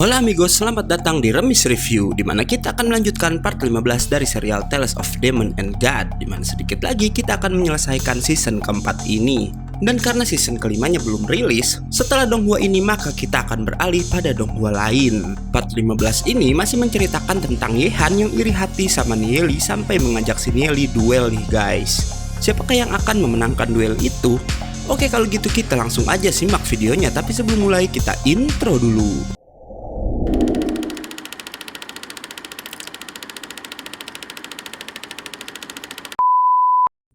Hola amigos, selamat datang di Remis Review, di mana kita akan melanjutkan part 15 dari serial Tales of Demon and God, di mana sedikit lagi kita akan menyelesaikan season keempat ini. Dan karena season kelimanya belum rilis, setelah Donghua ini maka kita akan beralih pada Donghua lain. Part 15 ini masih menceritakan tentang Yehan yang iri hati sama Nieli sampai mengajak si Nieli duel nih guys. Siapakah yang akan memenangkan duel itu? Oke, kalau gitu kita langsung aja simak videonya, tapi sebelum mulai kita intro dulu.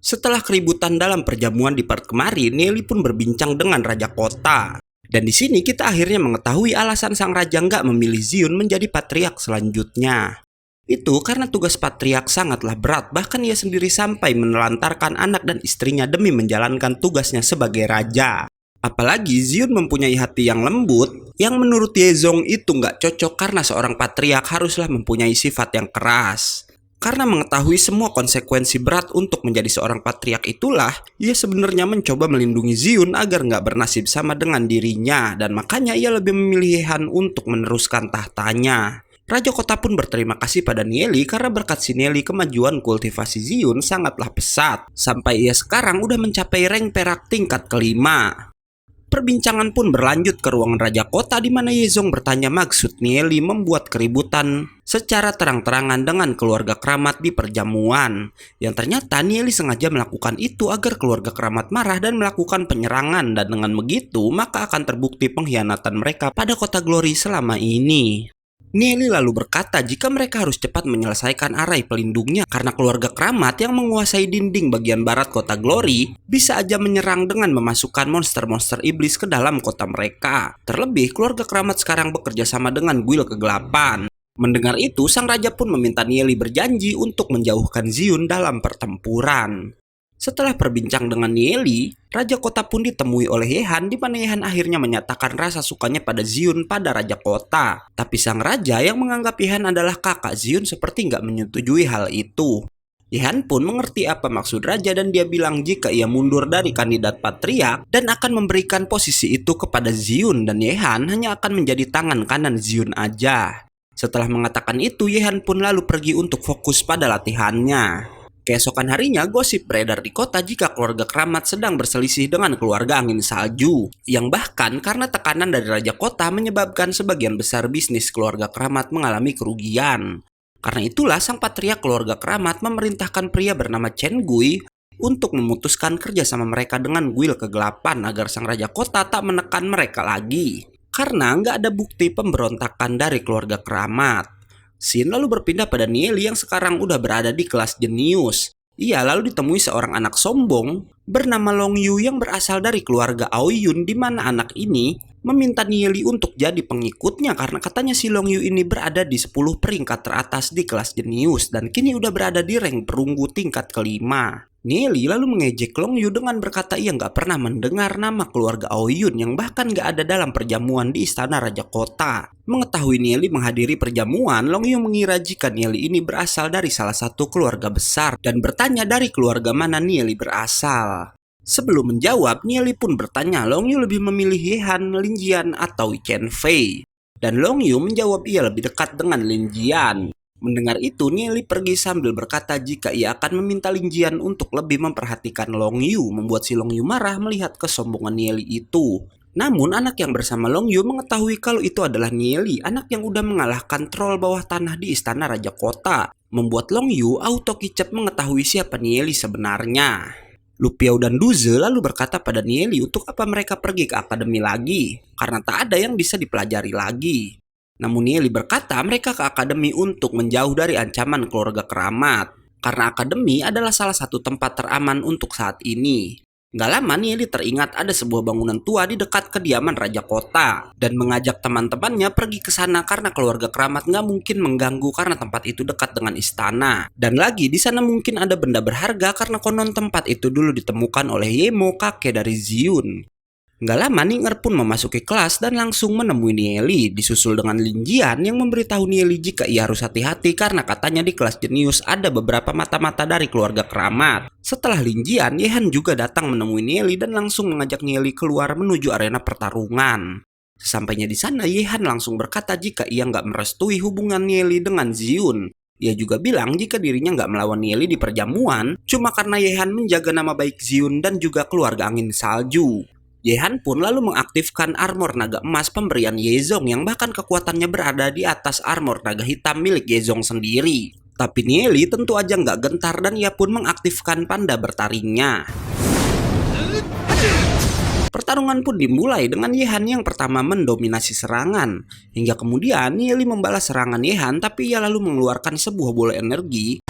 Setelah keributan dalam perjamuan di part kemarin, Nieli pun berbincang dengan Raja Kota. Dan di sini kita akhirnya mengetahui alasan sang raja nggak memilih Ziun menjadi patriark selanjutnya. Itu karena tugas patriark sangatlah berat, bahkan ia sendiri sampai menelantarkan anak dan istrinya demi menjalankan tugasnya sebagai raja. Apalagi Ziun mempunyai hati yang lembut, yang menurut Yezong itu nggak cocok karena seorang patriark haruslah mempunyai sifat yang keras. Karena mengetahui semua konsekuensi berat untuk menjadi seorang patriark itulah, ia sebenarnya mencoba melindungi Ziun agar nggak bernasib sama dengan dirinya, dan makanya ia lebih memilih Yehan untuk meneruskan tahtanya. Raja Kota pun berterima kasih pada Nieli karena berkat si Nieli kemajuan kultivasi Ziun sangatlah pesat, sampai ia sekarang udah mencapai rank perak tingkat kelima. Perbincangan pun berlanjut ke ruangan Raja Kota di mana Yezong bertanya maksud Nieli membuat keributan secara terang-terangan dengan keluarga keramat di perjamuan. Yang ternyata Nieli sengaja melakukan itu agar keluarga keramat marah dan melakukan penyerangan, dan dengan begitu maka akan terbukti pengkhianatan mereka pada kota Glory selama ini. Nieli lalu berkata jika mereka harus cepat menyelesaikan arai pelindungnya karena keluarga keramat yang menguasai dinding bagian barat kota Glory bisa aja menyerang dengan memasukkan monster-monster iblis ke dalam kota mereka. Terlebih keluarga keramat sekarang bekerja sama dengan guild kegelapan. Mendengar itu sang raja pun meminta Nieli berjanji untuk menjauhkan Ziun dalam pertempuran. Setelah berbincang dengan Nieli, Raja Kota pun ditemui oleh Yehan di mana Yehan akhirnya menyatakan rasa sukanya pada Ziun pada Raja Kota. Tapi sang raja yang menganggap Yehan adalah kakak Ziun seperti nggak menyetujui hal itu. Yehan pun mengerti apa maksud raja dan dia bilang jika ia mundur dari kandidat patriark dan akan memberikan posisi itu kepada Ziun, dan Yehan hanya akan menjadi tangan kanan Ziun aja. Setelah mengatakan itu, Yehan pun lalu pergi untuk fokus pada latihannya. Keesokan harinya, gosip beredar di kota jika keluarga keramat sedang berselisih dengan keluarga angin salju, yang bahkan karena tekanan dari Raja Kota menyebabkan sebagian besar bisnis keluarga keramat mengalami kerugian. Karena itulah sang patriark keluarga keramat memerintahkan pria bernama Chen Gui untuk memutuskan kerjasama mereka dengan guild kegelapan agar sang Raja Kota tak menekan mereka lagi. Karena nggak ada bukti pemberontakan dari keluarga keramat. Shin lalu berpindah pada Nieli yang sekarang udah berada di kelas jenius. Ia lalu ditemui seorang anak sombong bernama Long Yu yang berasal dari keluarga Aoyun, di mana anak ini meminta Nieli untuk jadi pengikutnya karena katanya si Long Yu ini berada di 10 peringkat teratas di kelas jenius dan kini udah berada di rank perunggu tingkat kelima. Nieli lalu mengejek Long Yu dengan berkata ia nggak pernah mendengar nama keluarga Aoyun yang bahkan nggak ada dalam perjamuan di istana Raja Kota. Mengetahui Nieli menghadiri perjamuan, Long Yu mengira jika Nieli ini berasal dari salah satu keluarga besar dan bertanya dari keluarga mana Nieli berasal. Sebelum menjawab, Nieli pun bertanya Long Yu lebih memilih Yehan, Lin Jian atau Chen Fei. Dan Long Yu menjawab ia lebih dekat dengan Lin Jian. Mendengar itu, Nieli pergi sambil berkata jika ia akan meminta Lin Jian untuk lebih memperhatikan Long Yu, membuat si Long Yu marah melihat kesombongan Nieli itu. Namun anak yang bersama Long Yu mengetahui kalau itu adalah Nieli, anak yang udah mengalahkan troll bawah tanah di istana Raja Kota, membuat Long Yu auto kicap mengetahui siapa Nieli sebenarnya. Lu Piao dan Duze lalu berkata pada Nieli untuk apa mereka pergi ke akademi lagi, karena tak ada yang bisa dipelajari lagi. Namun Nieli berkata mereka ke akademi untuk menjauh dari ancaman keluarga keramat, karena akademi adalah salah satu tempat teraman untuk saat ini. Gak lama Nieli teringat ada sebuah bangunan tua di dekat kediaman Raja Kota dan mengajak teman-temannya pergi ke sana karena keluarga keramat gak mungkin mengganggu karena tempat itu dekat dengan istana. Dan lagi di sana mungkin ada benda berharga karena konon tempat itu dulu ditemukan oleh Yemo, kakek dari Ziun. Gak lama Ninger pun memasuki kelas dan langsung menemui Nieli, disusul dengan Lin Jian yang memberitahu Nieli jika ia harus hati-hati karena katanya di kelas jenius ada beberapa mata-mata dari keluarga keramat. Setelah Lin Jian, Yehan juga datang menemui Nieli dan langsung mengajak Nieli keluar menuju arena pertarungan. Sesampainya di sana, Yehan langsung berkata jika ia nggak merestui hubungan Nieli dengan Ziun. Ia juga bilang jika dirinya nggak melawan Nieli di perjamuan, cuma karena Yehan menjaga nama baik Ziun dan juga keluarga angin salju. Yehan pun lalu mengaktifkan armor naga emas pemberian Yezong yang bahkan kekuatannya berada di atas armor naga hitam milik Yezong sendiri. Tapi Nieli tentu aja nggak gentar dan ia pun mengaktifkan panda bertaringnya. Pertarungan pun dimulai dengan Yehan yang pertama mendominasi serangan. Hingga kemudian Nieli membalas serangan Yehan, tapi ia lalu mengeluarkan sebuah bola energi.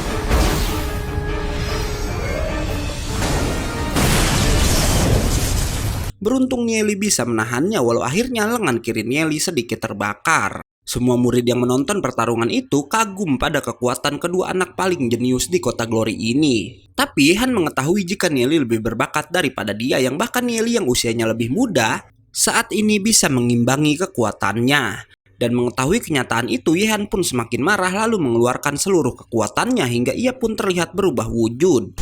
Beruntung Nieli bisa menahannya walau akhirnya lengan kiri Nieli sedikit terbakar. Semua murid yang menonton pertarungan itu kagum pada kekuatan kedua anak paling jenius di kota Glory ini. Tapi Han mengetahui jika Nieli lebih berbakat daripada dia, yang bahkan Nieli yang usianya lebih muda saat ini bisa mengimbangi kekuatannya. Dan mengetahui kenyataan itu, Yehan pun semakin marah lalu mengeluarkan seluruh kekuatannya hingga ia pun terlihat berubah wujud.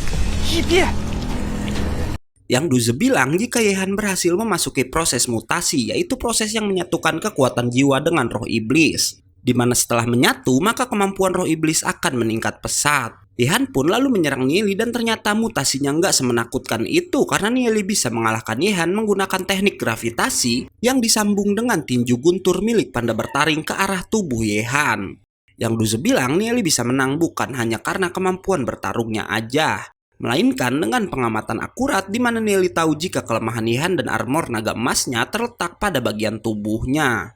Yang Duze bilang jika Yehan berhasil memasuki proses mutasi, yaitu proses yang menyatukan kekuatan jiwa dengan roh iblis. Di mana setelah menyatu, maka kemampuan roh iblis akan meningkat pesat. Yehan pun lalu menyerang Nieli dan ternyata mutasinya nggak semenakutkan itu karena Nieli bisa mengalahkan Yehan menggunakan teknik gravitasi yang disambung dengan tinju guntur milik panda bertaring ke arah tubuh Yehan. Yang Duze bilang Nieli bisa menang bukan hanya karena kemampuan bertarungnya aja, melainkan dengan pengamatan akurat di mana Nieli tahu jika kelemahan Yehan dan armor naga emasnya terletak pada bagian tubuhnya.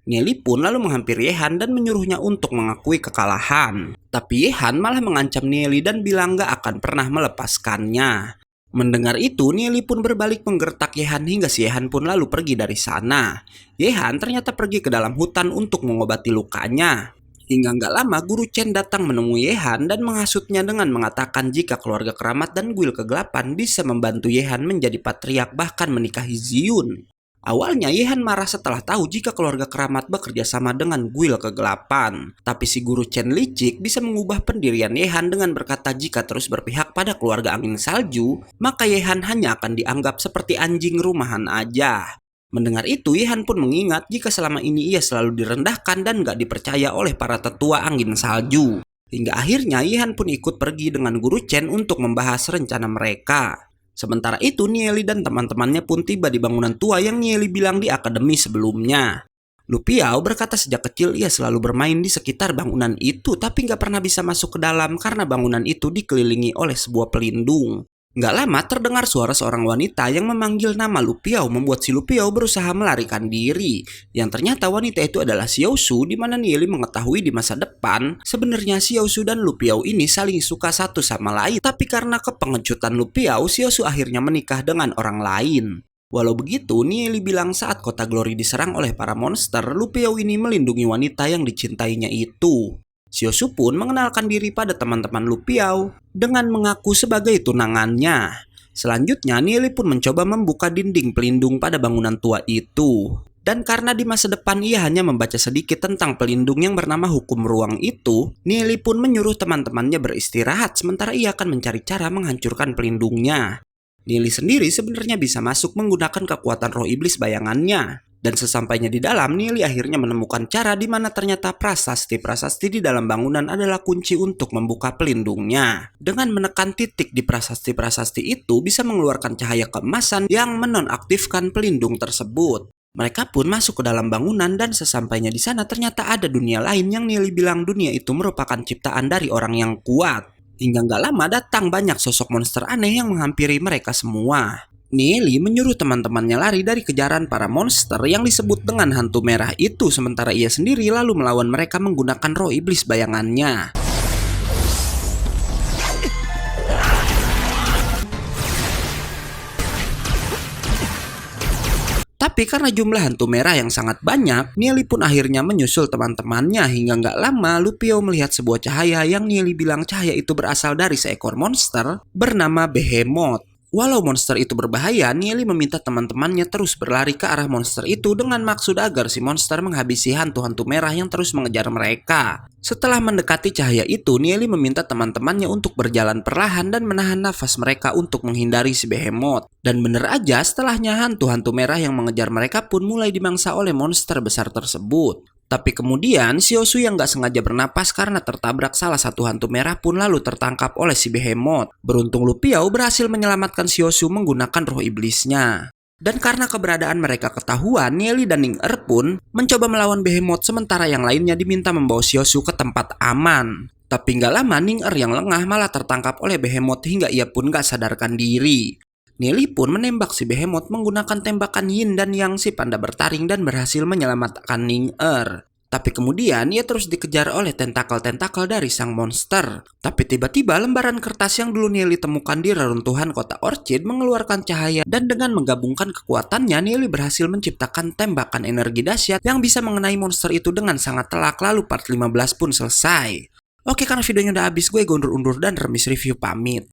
Nieli pun lalu menghampiri Yehan dan menyuruhnya untuk mengakui kekalahan. Tapi Yehan malah mengancam Nieli dan bilang gak akan pernah melepaskannya. Mendengar itu, Nieli pun berbalik menggertak Yehan hingga si Yehan pun lalu pergi dari sana. Yehan ternyata pergi ke dalam hutan untuk mengobati lukanya. Hingga nggak lama Guru Chen datang menemui Yehan dan menghasutnya dengan mengatakan jika keluarga keramat dan Guil kegelapan bisa membantu Yehan menjadi patriark bahkan menikahi Ziun. Awalnya Yehan marah setelah tahu jika keluarga keramat bekerja sama dengan Guil kegelapan. Tapi si Guru Chen licik bisa mengubah pendirian Yehan dengan berkata jika terus berpihak pada keluarga angin salju, maka Yehan hanya akan dianggap seperti anjing rumahan aja. Mendengar itu, Yehan pun mengingat jika selama ini ia selalu direndahkan dan gak dipercaya oleh para tetua angin salju. Hingga akhirnya Yehan pun ikut pergi dengan Guru Chen untuk membahas rencana mereka. Sementara itu, Nieli dan teman-temannya pun tiba di bangunan tua yang Nieli bilang di akademi sebelumnya. Lu Piao berkata sejak kecil ia selalu bermain di sekitar bangunan itu tapi gak pernah bisa masuk ke dalam karena bangunan itu dikelilingi oleh sebuah pelindung. Nggak lama terdengar suara seorang wanita yang memanggil nama Lu Piao membuat si Lu Piao berusaha melarikan diri. Yang ternyata wanita itu adalah Xiao Su, di mana Nieli mengetahui di masa depan sebenarnya Xiao Su dan Lu Piao ini saling suka satu sama lain. Tapi karena kepengecutan Lu Piao, Xiao Su akhirnya menikah dengan orang lain. Walau begitu, Nieli bilang saat kota Glory diserang oleh para monster, Lu Piao ini melindungi wanita yang dicintainya itu. Xiao Su pun mengenalkan diri pada teman-teman Lu Piao dengan mengaku sebagai tunangannya. Selanjutnya, Nieli pun mencoba membuka dinding pelindung pada bangunan tua itu. Dan karena di masa depan ia hanya membaca sedikit tentang pelindung yang bernama hukum ruang itu, Nieli pun menyuruh teman-temannya beristirahat sementara ia akan mencari cara menghancurkan pelindungnya. Nieli sendiri sebenarnya bisa masuk menggunakan kekuatan roh iblis bayangannya. Dan sesampainya di dalam, Nieli akhirnya menemukan cara di mana ternyata prasasti-prasasti di dalam bangunan adalah kunci untuk membuka pelindungnya. Dengan menekan titik di prasasti-prasasti itu bisa mengeluarkan cahaya keemasan yang menonaktifkan pelindung tersebut. Mereka pun masuk ke dalam bangunan dan sesampainya di sana ternyata ada dunia lain yang Nieli bilang dunia itu merupakan ciptaan dari orang yang kuat. Hingga nggak lama datang banyak sosok monster aneh yang menghampiri mereka semua. Nieli menyuruh teman-temannya lari dari kejaran para monster yang disebut dengan hantu merah itu, sementara ia sendiri lalu melawan mereka menggunakan roh iblis bayangannya. Tapi karena jumlah hantu merah yang sangat banyak, Nieli pun akhirnya menyusul teman-temannya hingga nggak lama Lu Piao melihat sebuah cahaya yang Nieli bilang cahaya itu berasal dari seekor monster bernama Behemoth. Walau monster itu berbahaya, Neely meminta teman-temannya terus berlari ke arah monster itu dengan maksud agar si monster menghabisi hantu-hantu merah yang terus mengejar mereka. Setelah mendekati cahaya itu, Neely meminta teman-temannya untuk berjalan perlahan dan menahan nafas mereka untuk menghindari si behemoth. Dan bener aja, setelahnya hantu-hantu merah yang mengejar mereka pun mulai dimangsa oleh monster besar tersebut. Tapi kemudian, Siosu yang gak sengaja bernapas karena tertabrak salah satu hantu merah pun lalu tertangkap oleh si behemoth. Beruntung Lupiao berhasil menyelamatkan Siosu menggunakan roh iblisnya. Dan karena keberadaan mereka ketahuan, Neely dan Ning-Er pun mencoba melawan behemoth sementara yang lainnya diminta membawa Siosu ke tempat aman. Tapi gak lama Ning-Er yang lengah malah tertangkap oleh behemoth hingga ia pun gak sadarkan diri. Neely pun menembak si behemoth menggunakan tembakan yin dan yang si panda bertaring dan berhasil menyelamatkan Ning-Er. Tapi kemudian ia terus dikejar oleh tentakel-tentakel dari sang monster. Tapi tiba-tiba lembaran kertas yang dulu Neely temukan di reruntuhan kota Orchid mengeluarkan cahaya dan dengan menggabungkan kekuatannya Neely berhasil menciptakan tembakan energi dahsyat yang bisa mengenai monster itu dengan sangat telak lalu part 15 pun selesai. Oke, karena videonya udah habis, gue undur-undur dan Remis Review pamit.